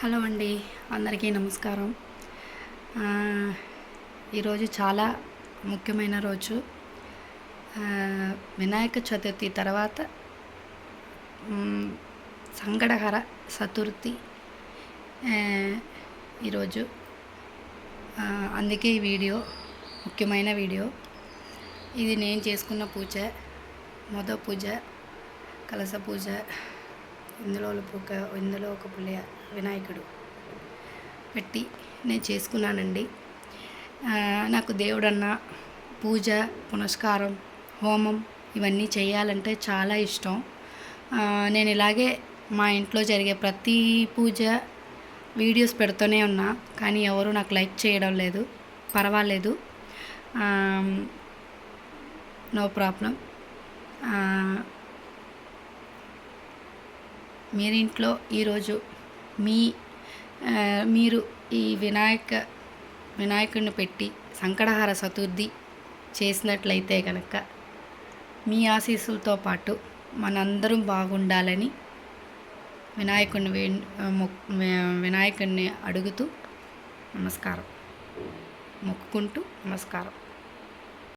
Hello అండి, అందరికీ నమస్కారం. ఈరోజు చాలా ముఖ్యమైన రోజు. వినాయక చతుర్థి తర్వాత సంకటహర చతుర్థి ఈరోజు. అందుకే ఈ వీడియో ముఖ్యమైన వీడియో. ఇది నేను చేసుకున్న పూజ, మొదటి పూజ, కలశ పూజ. ఇందులో ఒక వినాయకుడు పెట్టి నేను చేసుకున్నానండి. నాకు దేవుడన్న పూజ, పునస్కారం, హోమం ఇవన్నీ చేయాలంటే చాలా ఇష్టం. నేను ఇలాగే మా ఇంట్లో జరిగే ప్రతి పూజ వీడియోస్ పెడుతూనే ఉన్నా, కానీ ఎవరు నాకు లైక్ చేయడం లేదు. పర్వాలేదు, నో ప్రాబ్లం. మీరు ఇంట్లో ఈరోజు మీరు ఈ వినాయకుడిని పెట్టి సంకటహర చతుర్థి చేసినట్లయితే కనుక మీ ఆశీస్సులతో పాటు మనందరం బాగుండాలని వినాయకుడిని అడుగుతూ మొక్కుకుంటూ నమస్కారం.